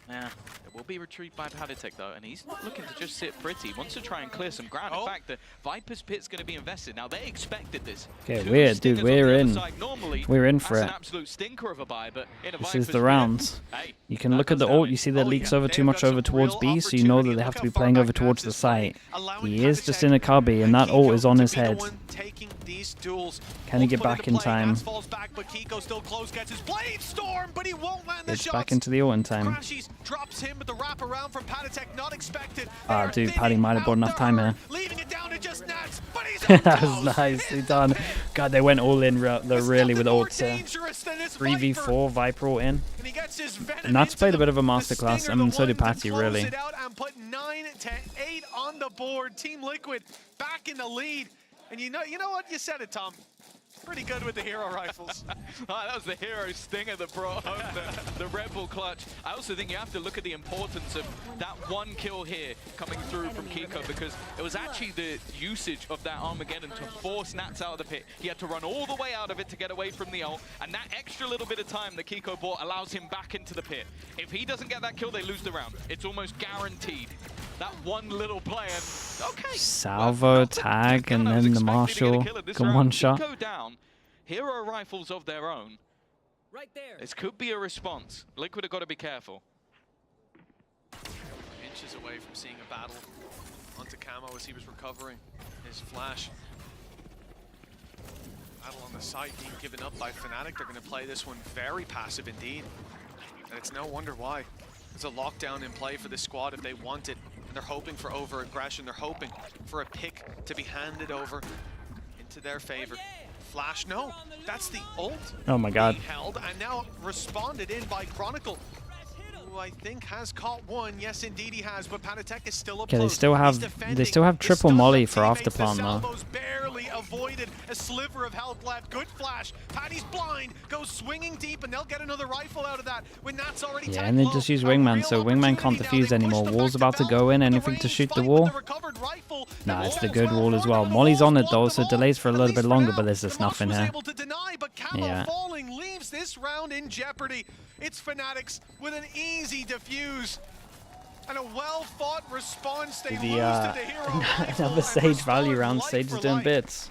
Yeah, it will be retrieved by Patek though, and he's not looking to just sit pretty. He wants to try and clear some ground. Oh. In fact, the Viper's Pit's going to be invested. Now, they expected this. Okay, Two dude, stingers on we're the other in. side. Normally, We're in for that's it. an absolute stinker of a buy, but in a This Viper's is the Pit, rounds. hey, You can that look at the does ult, damage. you see that Oh, leaks yeah, over they've too much got over some towards real B, so you know that opportunity. they have Look to be how far playing over back towards Nats the is playing, site. allowing He is just Patek in a cubby, and that ult is on to his be the head. one taking these duels. Can he Ult get put back into in play. time? Nats falls back, but Kiko still close, gets his blade storm, but he won't land the Gets shots. back into the ult in time. Crashies drops him, but the wrap around from Patek not expected. Ah, dude, Paddy might have bought enough time here. Leaving it down to just Nats, but he's That was nicely done. God, they went all in really with ults here. 3v4 Viper ult in. And he gets his venom And Nats into played a them. bit of a The masterclass. Stinger, I mean, the so did one to Patty, close really. it out and put 9-8 on the board. Team Liquid back in the lead. And you know what? You said it, Tom. Pretty good with the hero rifles. That was the hero stinger that brought home the Red Bull clutch. I also think you have to look at the importance of that one kill here coming through from Kiko, because it was actually the usage of that Armageddon to force Nats out of the pit. He had to run all the way out of it to get away from the ult, and that extra little bit of time that Kiko bought allows him back into the pit. If he doesn't get that kill, they lose the round. It's almost guaranteed. That one little play, and okay. Salvo, tag, and then the Marshall got one shot. Kiko down, hero rifles of their own. Right there. This could be a response. Liquid have got to be careful. Inches away from seeing a battle onto Camo as he was recovering his flash. Battle on the side being given up by Fnatic. They're going to play this one very passive indeed. And it's no wonder why. There's a lockdown in play for this squad if they want it. And they're hoping for over-aggression. They're hoping for a pick to be handed over into their favor. Flash, no, that's the ult. Oh my God. Being held and now responded in by Chronicle, who I think has caught one. Yes, indeed he has, but Patek is still up Okay, they close. still He's have defending. triple His molly stunned-up for teammates, afterplan the though. salvos barely avoided a sliver of health left. Good flash. Paddy's blind, goes swinging deep, and they'll get another rifle out of that when that's already Yeah, tagged and they low. just use A wingman, real so wingman can't opportunity now. defuse They push anymore. them Wall's back about to belt. go in, The anything to range shoot the fight wall. with the recovered rifle. Nah, The it's the walls good were wall as well. avoidable. Molly's on it though, Walls so it blocked delays for a at little least bit for longer, now. but there's just Ross nothing was here. able to deny, but Camo Yeah. falling leaves this round in jeopardy. It's Fanatics with an easy defuse. And a well-fought response. They lose to the hero rifle Another and Sage value respond round. light Sage for is doing light. bits.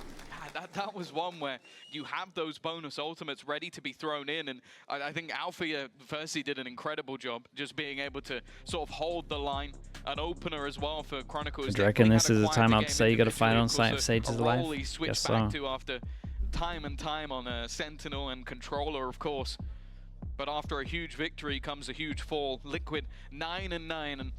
That was one where you have those bonus ultimates ready to be thrown in, and I think Alpha firstly did an incredible job just being able to sort of hold the line. An opener as well for Chronicle. Do you reckon this is a timeout to say you got to fight on site if Sage is A alive? role he switched Guess back so. to after time and time on a Sentinel and Controller, of course. But after a huge victory comes a huge fall. Liquid 9-9, and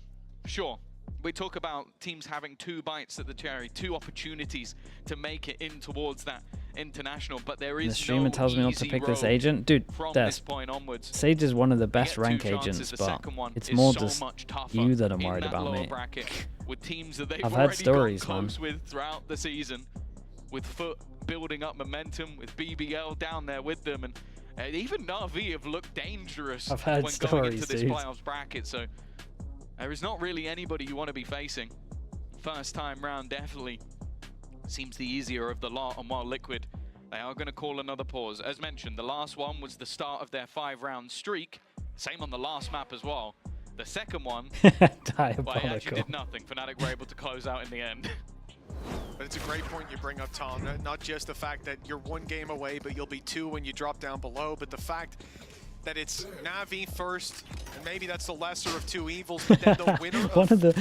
sure, we talk about teams having 2 bites at the cherry, 2 opportunities to make it in towards that international, but there is the streamer tells me not to pick this agent. Dude, this point onwards. Sage is one of the best rank agents, but it's more just you that I'm worried about, mate. With teams that they've I've heard stories, got man. close with throughout the season, with Foot building up momentum, with BBL down there with them, and even Na'Vi have looked dangerous I've heard when stories, going into this dude. playoffs bracket, so there is not really anybody you want to be facing. First time round definitely seems the easier of the lot, and while Liquid, they are going to call another pause. As mentioned, the last one was the start of their 5-round streak. Same on the last map as well. The second one, well, it actually did nothing. Fnatic were able to close out in the end. But it's a great point you bring up, Tom. Not just the fact that you're 1 game away, but you'll be 2 when you drop down below, but the fact that it's Na'Vi first, and maybe that's the lesser of 2 evils, but then the winner one of the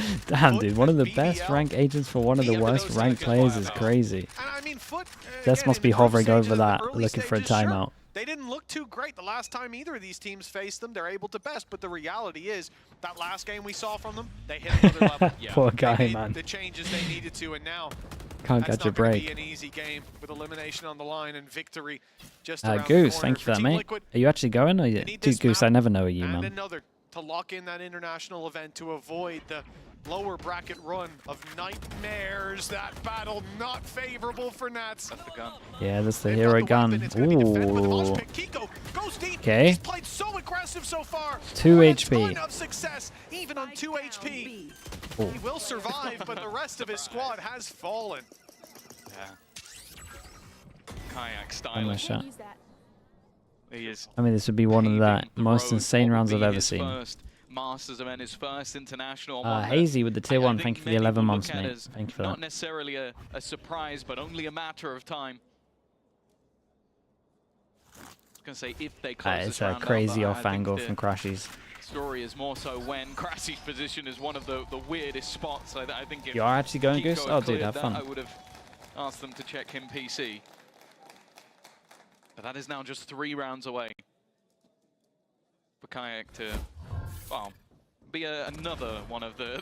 one of the best rank agents for one of the worst ranked players is crazy. And I mean, Foot, Des must be hovering over that, looking for a timeout. They didn't look too great the last time either of these teams faced them. They're able to best, but the reality is that last game we saw from them, they hit another level. Poor guy, man. The changes they needed to, and now can't catch a break. Be an easy game with elimination on the line and victory just Goose, thank you for that, mate. Liquid, are you actually going? Or you? Dude, Goose, I never know you, man. And another to lock in that international event to avoid the lower bracket run of nightmares. That battle not favorable for Nats. That's the gun. Yeah, that's the hero gun. Ooh. Okay. He's played so aggressive so far. 2 HP. Of success, even on 2 HP. Ooh. He will survive, but the rest of his squad has fallen. Yeah. Kayak style. My shot. He is. I mean, this would be one of the most insane rounds I've ever seen. First Masters event, his first international. Hazy with the tier 1, thank you for the 11 months, mate. Thank you for that. Not necessarily a surprise, but only a matter of time. I was going to say, if they close it's a crazy off angle from Crashies. Story is more so when Crassy's position is one of the weirdest spots. I think if you are actually going, Goose? Oh, dude, have fun. I would have asked them to check him PC. But that is now just 3 rounds away for Kayak to, well, be another one of the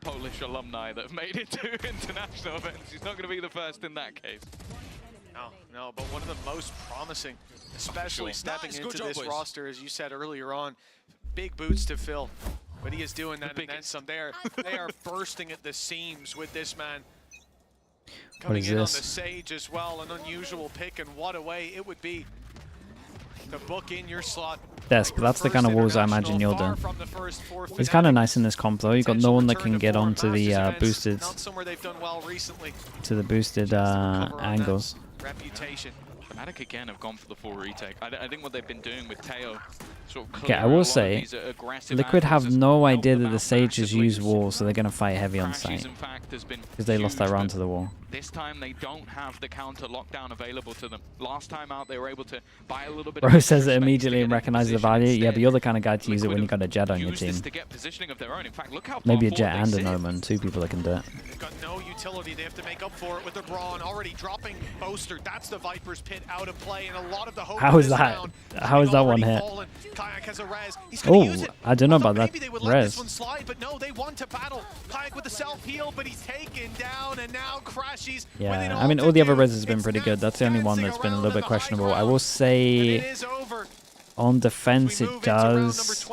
Polish alumni that have made it to international events. He's not going to be the first in that case. No, but one of the most promising, especially stepping into this roster, as you said earlier on. Big boots to fill, but he is doing that and then some. They are bursting at the seams with this man. Coming in on the Sage as well, an unusual pick, and what a way it would be to book in your slot. Yes, but that's the kind of walls I imagine you'll do. It's kind of nice in this comp though. You've got no one that can get onto the boosted, to the boosted angles. Reputation. Fnatic again have gone for the full retake. I think what they've been doing with Teo, sort of okay, I will say, Liquid have no idea that the Sages use walls, so they're going to fight heavy on site. Because they lost that round to the wall. This time they don't have the counter lockdown available to them. Last time out they were able to buy a little bit Bro says it immediately and recognizes the value. Yeah, but you're the kind of guy to use it when you got a Jet on your team. Maybe a Jet and an Omen, 2 people that can do it. They've got no utility. They have to make up for it with the Brawn already dropping Boaster. That's the Viper's Pit out of play, and a lot of the hope. How is that? How is that one hit? Kayak has a res. Oh, I don't know about that maybe they would let this one slide, but no, they want to battle. Kayak with the self-heal, but he's taken down, and now Crashies. Yeah, I mean, all the other res has been pretty good. That's the only one that's been a little bit questionable. I will say, on defense, it does.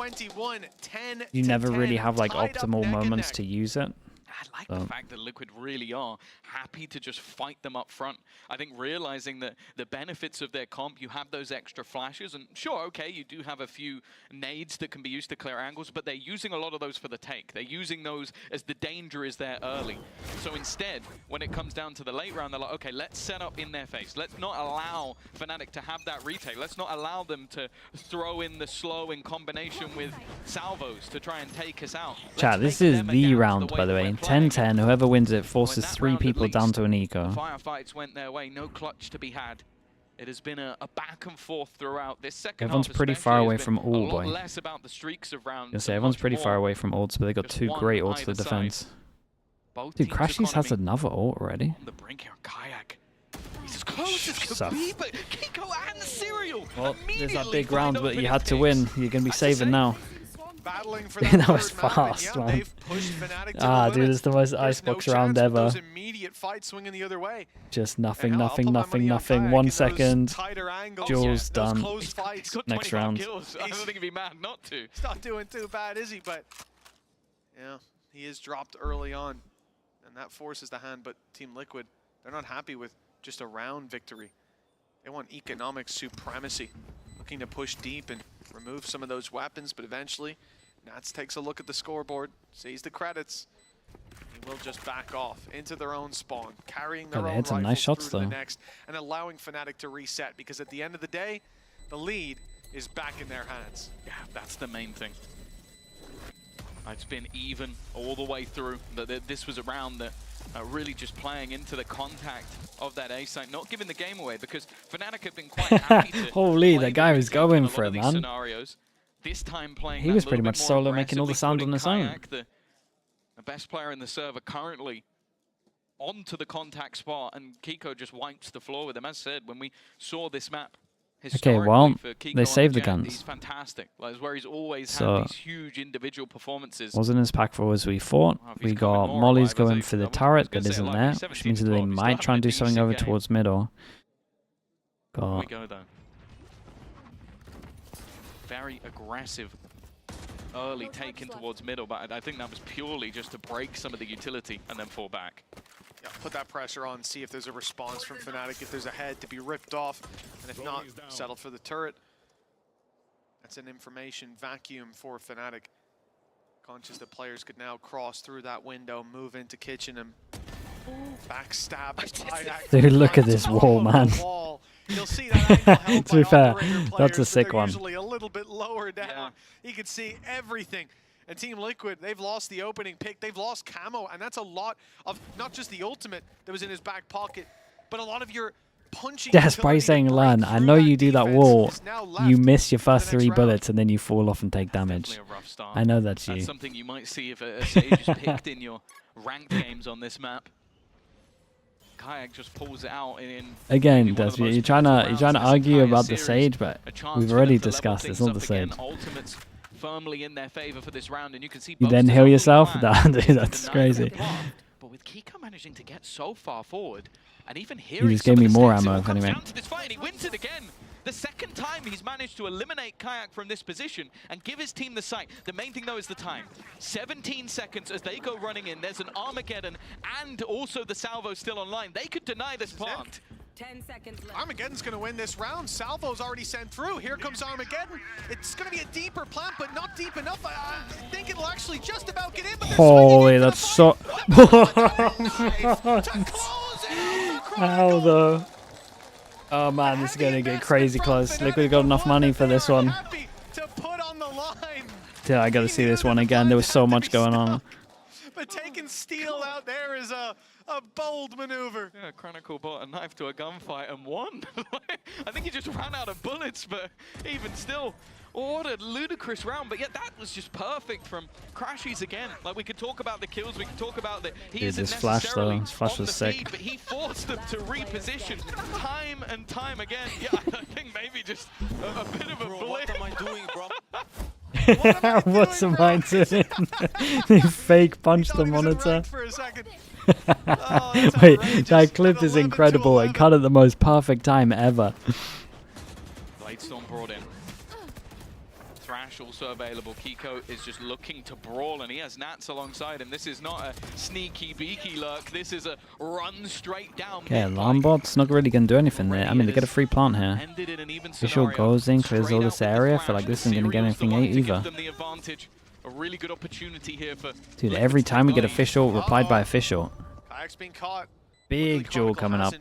You never really have like optimal moments to use it. I like the fact that Liquid really are happy to just fight them up front. I think realizing that the benefits of their comp, you have those extra flashes, and sure, okay, you do have a few nades that can be used to clear angles, but they're using a lot of those for the take. They're using those as the danger is there early. So instead, when it comes down to the late round, they're like, okay, let's set up in their face. Let's not allow Fnatic to have that retake. Let's not allow them to throw in the slow in combination with salvos to try and take us out. Chat, this is the round, by the way. 10-10, whoever wins it forces 3 people down to an eco. Firefights went their way, no clutch to be had. It has been a back and forth throughout this second everyone's half. Pretty far away from ult, boy. Less about the streaks of rounds. You'll say everyone's pretty far away from ults, but they got 2 great ults for defense. Dude, Crashies has another ult already. On the brink here, Kayak. He's just close as could be, but Kiko and Serial. Well, there's that big round, but you had to win. You're going to be saving now. Battling for That was fast, man. Dude, it's the most Icebox round ever. Immediate fight swinging the other way. Just nothing. 1 second. Jules done. Next round. I don't think he'd be mad not to. He's not doing too bad, is he? But yeah, he is dropped early on, and that forces the hand. But Team Liquid, they're not happy with just a round victory. They want economic supremacy, looking to push deep and remove some of those weapons, but eventually Nats takes a look at the scoreboard, sees the credits. He will just back off into their own spawn, carrying their own rifles nice shots, through to the next, and allowing Fnatic to reset, because at the end of the day, the lead is back in their hands. Yeah, that's the main thing. It's been even all the way through. This was a round that really just playing into the contact of that A site, not giving the game away, because Fnatic have been quite happy to Holy, that guy was going for it, man. Scenarios. This time playing he was pretty much solo, making all the sound on his own. The best player in the server currently onto the contact spot, and Kiko just wipes the floor with him. As said, when we saw this map, okay, well, they saved the Jet, guns. He's fantastic. Like, it's where he's always had these huge individual performances. Wasn't as impactful as we thought. We got Molly's going for the turret that isn't there, which means that they might try and do something over towards middle. We go though. Very aggressive early taken towards middle, but I think that was purely just to break some of the utility and then fall back. Yeah, put that pressure on, see if there's a response from Fnatic, if there's a head to be ripped off, and if not, settle for the turret. That's an information vacuum for Fnatic. Conscious that players could now cross through that window, move into kitchen, and backstab. Dude, look at this wall, man. You'll see that angle to be fair, that's a sick one. Usually a little bit lower down. Yeah. You can see everything. And Team Liquid, they've lost the opening pick, they've lost camo, and that's a lot of not just the ultimate that was in his back pocket, but a lot of your punching. Yes, by saying learn, I know you do that wall, you miss your first 3 bullets and then you fall off and take damage. I know that's you. That's something you might see if a Sage is picked in your ranked games on this map. Kayak just pulls it out in again, Desmond, you're trying to argue about the Sage, but we've already discussed it's not the Sage. Ultimates firmly in their favor for this round, and you can see you then heal yourself. That's crazy. But with Kiko managing to get so far forward, and even he just gave me more ammo anyway. He wins it again. The second time he's managed to eliminate Kayak from this position and give his team the site. The main thing though is the time. 17 seconds as they go running in. There's an Armageddon and also the Salvo still online. They could deny this plant. 10 seconds left. Armageddon's going to win this round. Salvo's already sent through. Here comes Armageddon. It's going to be a deeper plant, but not deep enough. I think it'll actually just about get in. But holy, that's so... How though? Oh man, this is going to get crazy close. Liquid got enough money for this one. Yeah, I got to see this one again. There was so much going on. But taking Steel out there is a bold maneuver. Yeah, Chronicle bought a knife to a gunfight and won. I think he just ran out of bullets, but even still, what a ludicrous round. But yeah, that was just perfect from Crashies again. Like, we could talk about the kills, we could talk about that he isn't necessarily his flash was sick. Feed, but he forced them to reposition time and time again. Yeah, I think maybe just a bit of a blip. What am I doing, bro? What am I doing? He fake punched the monitor. Wait, that clip is incredible. It cut at the most perfect time ever. Bladestorm brought in. Thrash also available. Kiko is just looking to brawl, and he has Nats alongside him. This is not a sneaky beaky lurk. This is a run straight down. Okay, alarm bot's not really going to do anything there. I mean, they get a free plant here. Visual goes in, clears all this area. I feel like this isn't going to get anything either. A really good opportunity here for dude, every time we get official, replied by official. Been caught. Big jewel coming up.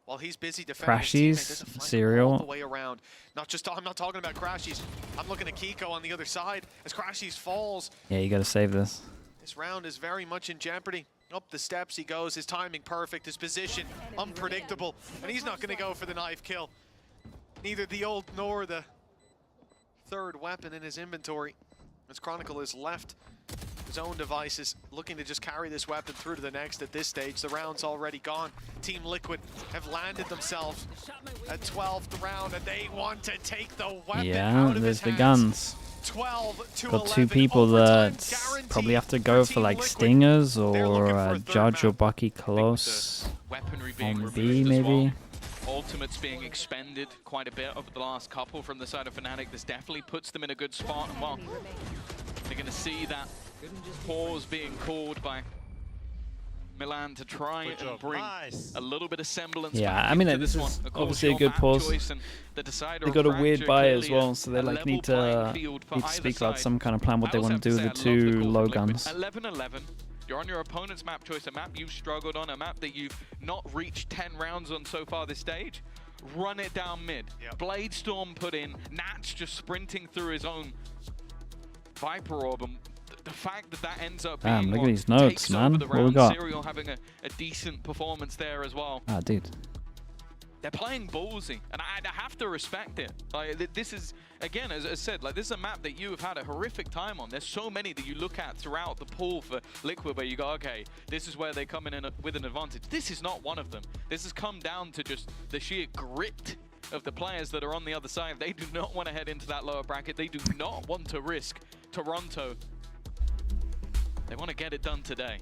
While he's busy Crashies, Serial. All the way around. I'm not talking about Crashies. I'm looking at Kiko on the other side as Crashies falls. Yeah, you got to save this. This round is very much in jeopardy. Up the steps he goes. His timing perfect. His position unpredictable. And he's not going to go for the knife kill. Neither the ult nor the third weapon in his inventory. As Chronicle is left His own devices looking to just carry this weapon through to the next at this stage. The round's already gone. Team Liquid have landed themselves at 12th round, and they want to take the weapon out of there's his the hands. guns. 12 to Got 11. two people that probably have to go for Team like Liquid. stingers They're looking or for a third Judge or map. Bucky close Weaponry being on removed B as maybe. well. Ultimates being expended quite a bit over the last couple from the side of Fnatic. This definitely puts them in a good spot. And well, they're going to see that pause being called by Milan to try and bring a little bit of semblance. Yeah, back I mean, into this one. is Of course, obviously a your good map pause. choice and the decider They got a of weird Fracture buy as clearly well, so they a like level need playing to field for speak either about side. some kind of plan what they I want to do also with the have to say, I love two call low from Liquid. guns. 11-11. You're on your opponent's map choice, a map you've struggled on, a map that you've not reached 10 rounds on so far this stage. Run it down mid. Yep. Blade Storm put in. Nat's just sprinting through his own Viper Orb. And the fact that that ends up Damn, being look at what these notes, takes man. over the What we round. got? Serial having a decent performance there as well. Ah, dude. They're playing ballsy, and I have to respect it. Like, this is, again, as I said, like, this is a map that you have had a horrific time on. There's so many that you look at throughout the pool for Liquid where you go, okay, this is where they come in with an advantage. This is not one of them. This has come down to just the sheer grit of the players that are on the other side. They do not want to head into that lower bracket. They do not want to risk Toronto. They want to get it done today.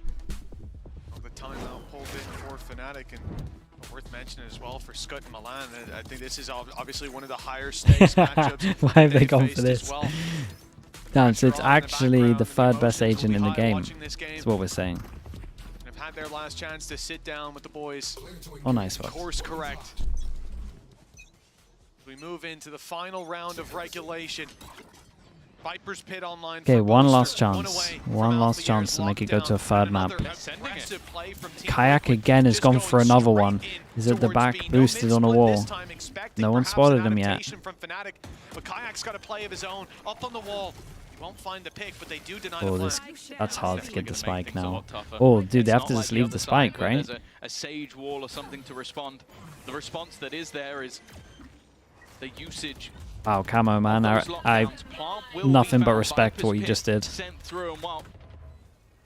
The timeout pulled in for Fnatic, and worth mentioning as well for Scott and Milan. I think this is obviously one of the higher stakes matchups. Why have they gone for faced as this? well. Damn, so it's Pressure on in the actually the background, third best emotions will agent be in the high game. watching this game. That's what we're saying. They've had their last chance to sit down with the boys. Oh, nice one. Course correct. We move into the final round of regulation. Viper's Pit online. Okay, for one Booster, last chance. away One from last Alpha chance Years to make it go locked to a down. third map. Another aggressive play from Team Kayak Liquid, again has just gone going for another straight one. in He's at the towards back, B. boosted No on a mid-split wall. this time, expecting No one perhaps spotted an him yet. adaptation from Fnatic, but Kayak's got a play of his own up on the wall. He won't find the pick, but they do deny Oh, the this, flank. that's hard to get the Definitely gonna make spike things a now. lot tougher. Oh, dude, It's they have not to like just leave other the side spike, where right? there's a sage wall or something to respond. The response that is there is the usage. Wow, Camo, man. I nothing but respect for what you just did. Sent through, and while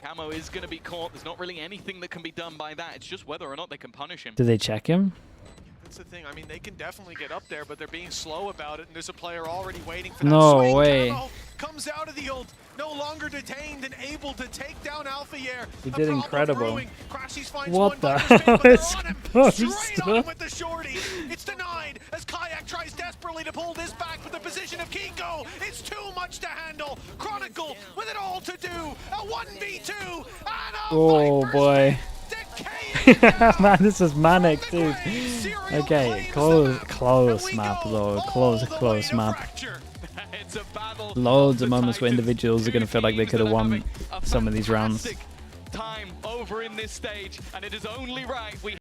Camo is going to be caught, there's not really anything that can be done by that. It's just whether or not they can punish him. Did they check him? That's the thing. I mean, they can definitely get up there, but they're being slow about it, and there's a player already waiting for that No swing. way. Camo comes out of the ult, no longer detained and able to take down Alphayear. He did incredible. Crashies finds What one the by mistake, hell but they're is on him. Ghost? Straight on him with the shorty. It's denied as Kayak tries desperately to pull this back, but the position of Kiko, it's too much to handle. Chronicle with it all to do. A 1v2 and a Oh, Viper's boy. decaying down. Man, this is manic, On the dude. grave, Serial Okay, claims the close and we map go though. all the way Close to map. Fracture. It's a battle. Loads of the moments where Titans. individuals are going to feel like they Two could have teams that are won having a some of these rounds. fantastic time over in this stage, and it is only right we